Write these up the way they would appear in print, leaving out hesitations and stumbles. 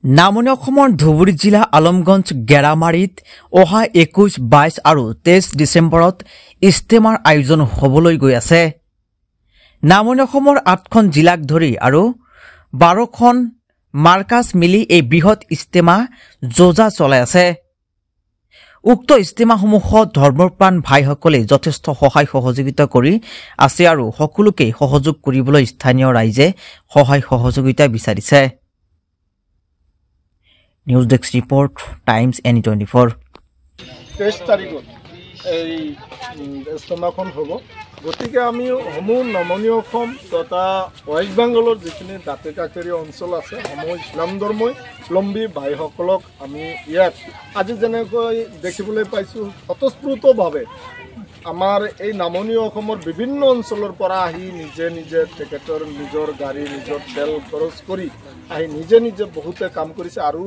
নামনি অসমৰ ধুবুৰী জিলা আলমগঞ্জ গেৰামাৰীত অহা 21, 22 আৰু 23 ডিচেম্বৰত ইস্তেমাৰ আয়োজন হ'বলৈ গৈ আছে। নামনি অসমৰ 8খন জিলাক ধৰি আৰু 12খন মাৰ্কাছ মিলি এই বৃহৎ ইস্তেমা যোজা চলাই আছে। উক্ত ইস্তেমাসমূহত ধৰ্মপ্ৰাণ ভাইসকলে যথেষ্ট সহায় সহযোগিতা কৰি আছে আৰু সকলোকে সহযোগ কৰিবলৈ স্থানীয় ৰাইজে সহায় সহযোগিতা বিচাৰিছে। News desk report Times N24। 23 তারিখত এই ইস্তেমাখন হ'ব। গতিকে আমি সমূহ নামনি অসম তথা ৱেষ্ট বেংগলৰ যিখিনি দাঁতি কাষৰীয়া অঞ্চল আছে সমূহ ইছলাম ধৰ্মাৱলম্বী ভাইসকলক আমি ইয়াত আজি যেনেকৈ দেখিবলৈ পাইছোঁ স্বতঃস্ফূৰ্তভাৱে আমাৰ এই নামনি অসমৰ বিভিন্ন অঞ্চলৰ পৰা আহি নিজে নিজে তেখেতৰ নিজৰ গাড়ী নিজৰ তেল খৰচ কৰি আহি নিজে নিজে বহুতে কাম কৰিছে আৰু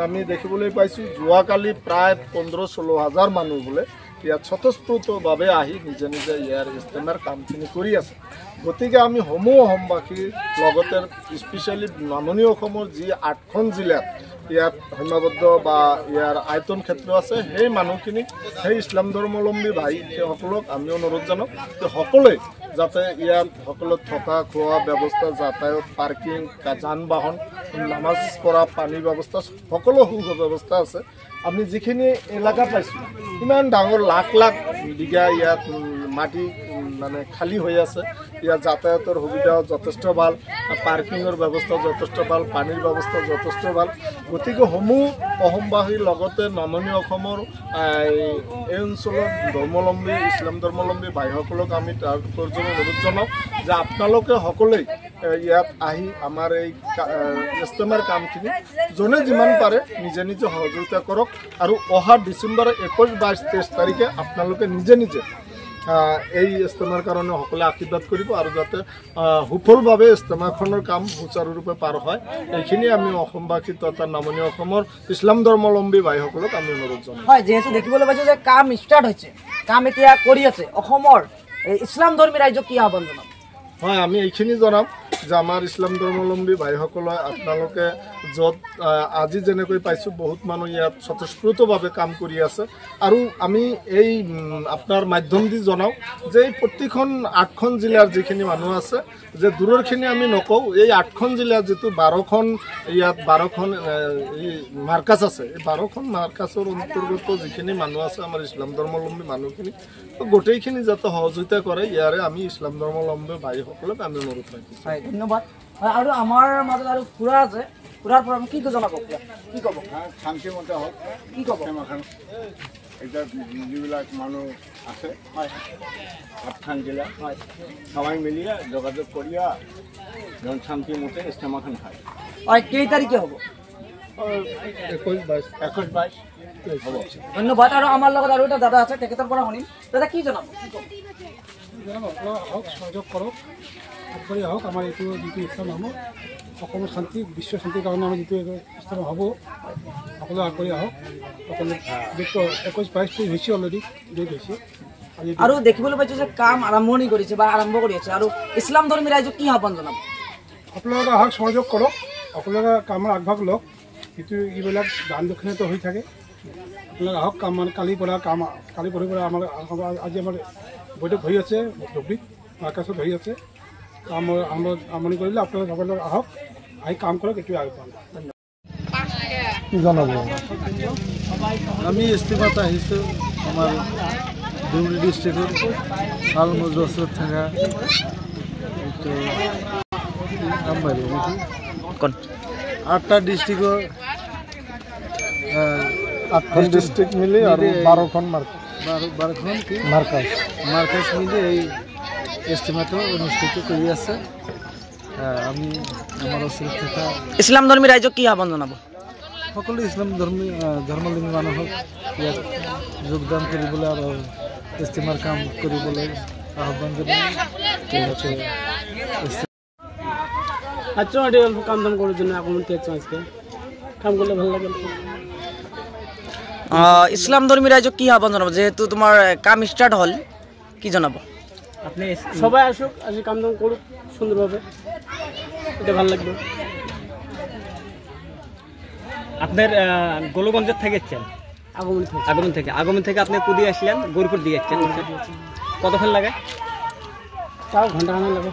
আমি দেখিবলৈ পাইছোঁ যোৱাকালি প্ৰায় 15-16 হাজাৰ মানুহ বোলে ইয়াত স্বতঃস্ফূৰ্তভাৱে আহি নিজে নিজে ইয়াৰ ইস্তেমাৰ কামখিনি কৰি আছে। গতিকে আমি সমূহ অসমবাসী লগতে স্পেচিয়েলি নামনি অসমৰ যি 8খন জিলাত ইয়াত সীমাবদ্ধ বা ইয়াৰ আয়তন ক্ষেত্ৰ আছে সেই মানুহখিনিক সেই ইছলাম ধৰ্মাৱলম্বী ভাইসকলক আমি অনুৰোধ জনাওঁ যে সকলোৱে যাতে ইয়াত সকলো থকা খোৱা ব্যৱস্থা যাতায়াত পাৰ্কিং যান বাহন নামাজ পঢ়া পানীৰ ব্যৱস্থা সকলো সুব্যৱস্থা আছে। আমি যিখিনি এলেকা পাইছোঁ ইমান ডাঙৰ লাখ লাখ বিঘা ইয়াত মাটি মানে খালী হৈ আছে। ইয়াত যাতায়াতৰ সুবিধাও যথেষ্ট ভাল, পাৰ্কিঙৰ ব্যৱস্থা যথেষ্ট ভাল, পানীৰ ব্যৱস্থা যথেষ্ট ভাল। গতিকে সমূহ অসমবাসীৰ লগতে নামনি অসমৰ এই অঞ্চলৰ ধৰ্মাৱলম্বী ইছলাম ধৰ্মাৱলম্বী ভাইসকলক আমি তাৰ পৰ্যন্ত অনুৰোধ জনাওঁ যে আপোনালোকে সকলোৱে ইয়াত আহি আমাৰ এই ইস্তেমাৰ কামখিনি যোনে যিমান পাৰে নিজে নিজে সহযোগিতা কৰক আৰু অহা ডিচেম্বৰ 21, 22, 23 তাৰিখে আপোনালোকে নিজে নিজে এই ইস্তেমাৰ কাৰণে সকলোৱে আশীৰ্বাদ কৰিব আৰু যাতে সফলভাৱে ইস্তেমাখনৰ কাম সুচাৰুৰূপে পাৰ হয় এইখিনি আমি অসমবাসী তথা নামনি অসমৰ ইছলাম ধৰ্মাৱলম্বী ভাইসকলক আমি অনুৰোধ জনাওঁ। হয়, যিহেতু দেখিবলৈ পাইছোঁ যে কাম ষ্টাৰ্ট হৈছে, কাম এতিয়া কৰি আছে, অসমৰ ইছলাম ধৰ্মী ৰাইজক কি আহ্বান জনাম? হয়, আমি এইখিনি জনাম যে আমাৰ ইছলাম ধৰ্মাৱলম্বী ভাইসকলে আপোনালোকে য'ত আজি যেনেকৈ পাইছোঁ বহুত মানুহ ইয়াত স্বতঃস্ফূৰ্তভাৱে কাম কৰি আছে আৰু আমি এই আপোনাৰ মাধ্যম দি জনাওঁ যে এই প্ৰতিখন 8খন জিলাৰ যিখিনি মানুহ আছে যে দূৰৰখিনি আমি নকওঁ, এই 8খন জিলাৰ যিটো 12খন ইয়াত 12খন এই মাৰ্কাছ আছে, এই 12খন মাৰ্কাছৰ অন্তৰ্গত যিখিনি মানুহ আছে আমাৰ ইছলাম ধৰ্মাৱলম্বী মানুহখিনি গোটেইখিনি যাতে সহযোগিতা কৰে ইয়াৰে আমি ইছলাম ধৰ্মাৱলম্বী ভাইসকলক আমি অনুৰোধ ৰাখিছোঁ। হয়, ধন্যবাদ। আৰু আমাৰ মাজত আৰু খুৰা আছে, খুৰাৰ পৰা কি জনাব? কি ক'ব? শান্তিমতে হওক, কি ক'ব? এতিয়া যিবিলাক মানুহ আছে হয় 8খন জিলা হয় সবাই মিলিয়ে যোগাযোগ কৰিয়া জন শান্তিমতে ইস্তেমাখন খায়। হয়, কেই তাৰিখে হ'ব? 21, 22 হ'ব। ধন্যবাদ। আৰু আমাৰ লগত আৰু এটা দাদা আছে, তেখেতৰ পৰা শুনিম। দাদা কি জনাব? হওক, সহযোগ কৰক, আগবাঢ়ি আহক। আমাৰ এইটো যিটো ইস্তেমা হ'ব অসমৰ শান্তি বিশ্ব শান্তিৰ কাৰণে আমাৰ যিটো ইস্তেমা হ'ব সকলোৱে আগবাঢ়ি আহক। সকলো 21, 22 হৈছে, অলৰেডি ডেট হৈছে। আৰু দেখিবলৈ পাইছোঁ যে কাম আৰম্ভণি কৰিছে বা আৰম্ভ কৰি আছে, আৰু ইছলাম ধৰ্মী ৰাইজক কি আহ্বান জনাব? আপোনালোকে আহক, সহযোগ কৰক, আপোনালোকে কামৰ আগভাগ লওক। যিটো এইবিলাক দান দক্ষিণাটো হৈ থাকে, আপোনালোকে আহক। কাম মানে কালিৰ পৰা আমাৰ আজি আমাৰ বৈঠক হৈ আছে, ধুবুৰীত মাৰ্কাছত হৈ আছে। কাম আৰম্ভণি কৰিলে আপোনালোকে সকলোকে আহক, আহি কাম কৰক, এইটোৱে আহ্বান। জনাব আমি ইস্তেমাত আহিছোঁ আমাৰ ধুবুৰী ডিষ্ট্ৰিক্টৰ আলমগঞ্জ ওচৰত থকা এইটো আমবাৰী নেকি 8টা ডিষ্ট্ৰিক্টৰ 8খন ডিষ্ট্ৰিক্ট মিলি আৰু 12খন মাৰ্কাছ মিলি এই ইস্তেমাটো অনুষ্ঠিত কৰি আছে। আমি আমাৰ ওচৰত থকা ইছলাম ধৰ্মী ৰাইজক কি আহ্বান জনাব? সকলো ইছলাম ধৰ্মাৱলম্বী মানুহক ইয়াত যোগদান কৰিবলৈ আৰু ইস্তেমাৰ কাম কৰিবলৈ আহ্বান জনাওঁ। আচ্ছা, অল্প কাম দাম কৰাৰ জন্য এখন আজকে কাম কৰলে ভালো লাগে। ইছলাম ধৰ্মী ৰাইজক কি আহ্বান জনাব? যেহেতু তোমাৰ কাম ষ্টাৰ্ট হ'ল, কি জনাব? আপনি সবাই আসুক, আসি কাম দাম করুক সুন্দরভাবে, এটা ভালো লাগবে। আপনার গোলগঞ্জের থেকে এসছেন? আগমন থেকে আপনি কুদিয়ে আসলেন গরুপুর দিয়ে যাচ্ছেন, কতক্ষণ লাগে? তাও ঘন্টা খানেক লাগে।